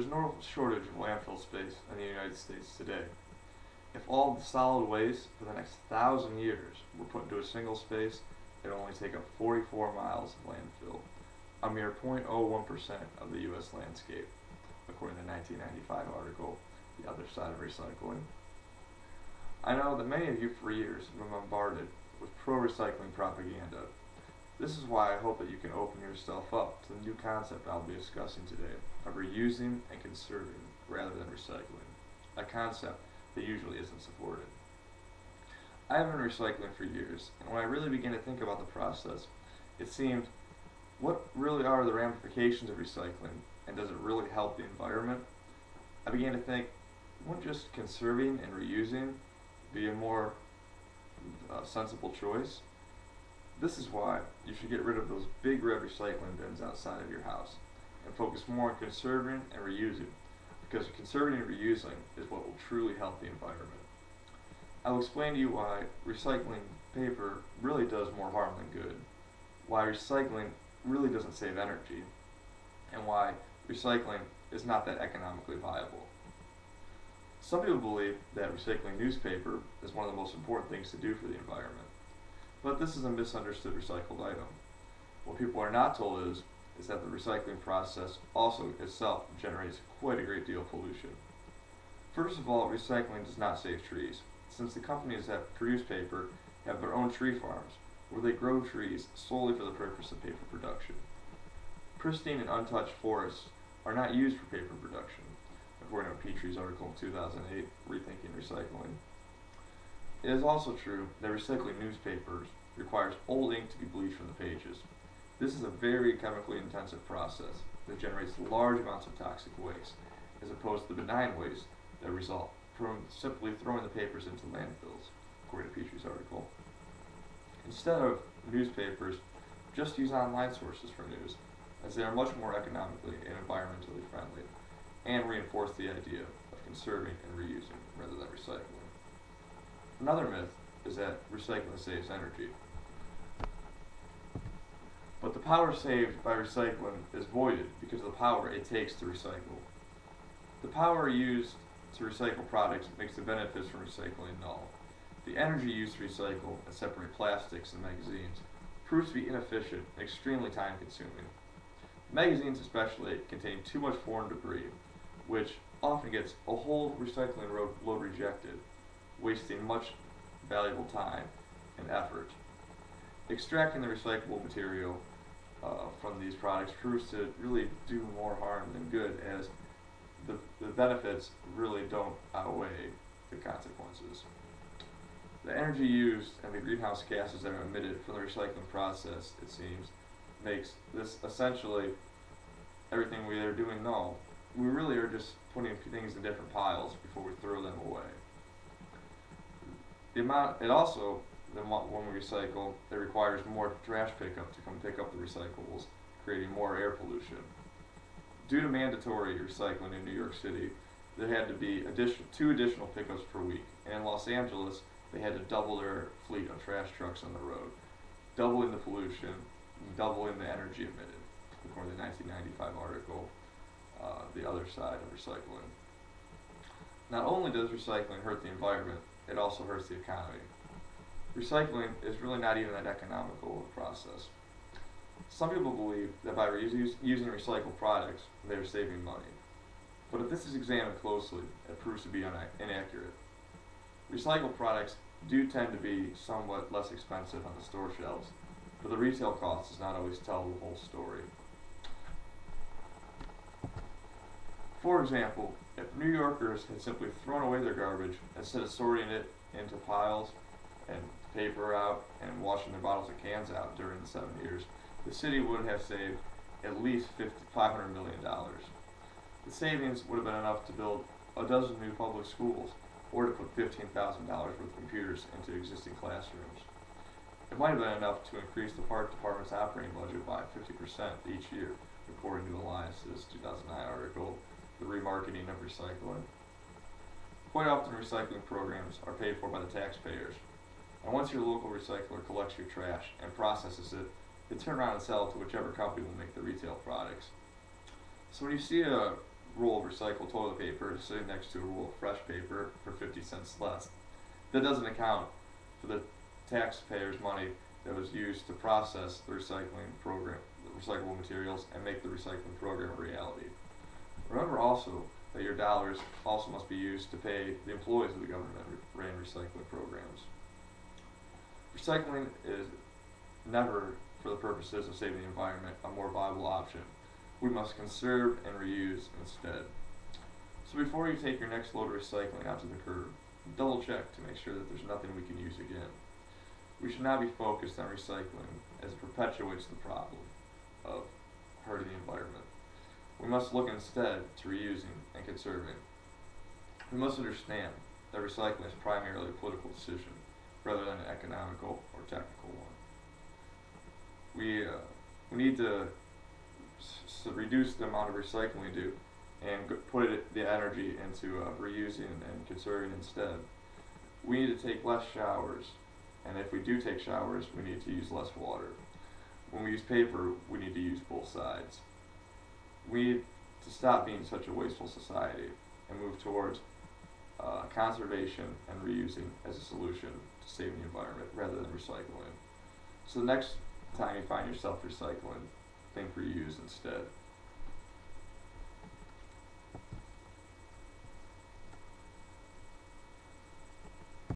There's no shortage of landfill space in the United States today. If all the solid waste for the next 1,000 years were put into a single space, it would only take up 44 miles of landfill, a mere 0.01% of the U.S. landscape, according to the 1995 article, The Other Side of Recycling. I know that many of you for years have been bombarded with pro-recycling propaganda. This is why I hope that you can open yourself up to the new concept I'll be discussing today of reusing and conserving rather than recycling, a concept that usually isn't supported. I have been recycling for years, and when I really began to think about the process, it seemed, what really are the ramifications of recycling, and does it really help the environment? I began to think, wouldn't just conserving and reusing be a more sensible choice? This is why you should get rid of those big red recycling bins outside of your house and focus more on conserving and reusing, because conserving and reusing is what will truly help the environment. I will explain to you why recycling paper really does more harm than good, why recycling really doesn't save energy, and why recycling is not that economically viable. Some people believe that recycling newspaper is one of the most important things to do for the environment. But this is a misunderstood recycled item. What people are not told is that the recycling process also itself generates quite a great deal of pollution. First of all, recycling does not save trees, since the companies that produce paper have their own tree farms, where they grow trees solely for the purpose of paper production. Pristine and untouched forests are not used for paper production, according to Petrie's article in 2008, Rethinking Recycling. It is also true that recycling newspapers requires old ink to be bleached from the pages. This is a very chemically intensive process that generates large amounts of toxic waste, as opposed to the benign waste that result from simply throwing the papers into landfills, according to Petrie's article. Instead of newspapers, just use online sources for news, as they are much more economically and environmentally friendly, and reinforce the idea of conserving and reusing rather than recycling. Another myth is that recycling saves energy. But the power saved by recycling is voided because of the power it takes to recycle. The power used to recycle products makes the benefits from recycling null. The energy used to recycle and separate plastics and magazines proves to be inefficient and extremely time consuming. Magazines especially contain too much foreign debris, which often gets a whole recycling load rejected, wasting much valuable time and effort. Extracting the recyclable material from these products proves to really do more harm than good, as the benefits really don't outweigh the consequences. The energy used and the greenhouse gases that are emitted from the recycling process, it seems, makes this essentially everything we are doing null. We really are just putting things in different piles before we throw them away. When we recycle, it requires more trash pickup to come pick up the recyclables, creating more air pollution. Due to mandatory recycling in New York City, there had to be two additional pickups per week, and in Los Angeles, they had to double their fleet of trash trucks on the road, doubling the pollution, and doubling the energy emitted, according to the 1995 article, The Other Side of Recycling. Not only does recycling hurt the environment, it also hurts the economy. Recycling is really not even that economical a process. Some people believe that by using recycled products, they are saving money. But if this is examined closely, it proves to be inaccurate. Recycled products do tend to be somewhat less expensive on the store shelves, but the retail cost does not always tell the whole story. For example, if New Yorkers had simply thrown away their garbage instead of sorting it into piles and paper out and washing their bottles and cans out during the 7 years, the city would have saved at least $500 million. The savings would have been enough to build a dozen new public schools, or to put $15,000 worth of computers into existing classrooms. It might have been enough to increase the park department's operating budget by 50% each year, according to Alliance's 2009 article, The Remarketing of Recycling. Quite often recycling programs are paid for by the taxpayers, and once your local recycler collects your trash and processes it, they turn around and sell it to whichever company will make the retail products. So when you see a roll of recycled toilet paper sitting next to a roll of fresh paper for 50 cents less. That doesn't account for the taxpayers' money that was used to process the recycling program, the recyclable materials, and make the recycling program a reality. Remember also that your dollars also must be used to pay the employees of the government-ran recycling programs. Recycling is never, for the purposes of saving the environment, a more viable option. We must conserve and reuse instead. So before you take your next load of recycling out to the curb, double check to make sure that there's nothing we can use again. We should not be focused on recycling as it perpetuates the problem of hurting the environment. We must look instead to reusing and conserving. We must understand that recycling is primarily a political decision rather than an economical or technical one. We need to reduce the amount of recycling we do and put the energy into reusing and conserving instead. We need to take less showers, and if we do take showers, we need to use less water. When we use paper, we need to use both sides. We need to stop being such a wasteful society and move towards conservation and reusing as a solution to saving the environment rather than recycling. So the next time you find yourself recycling, think reuse instead.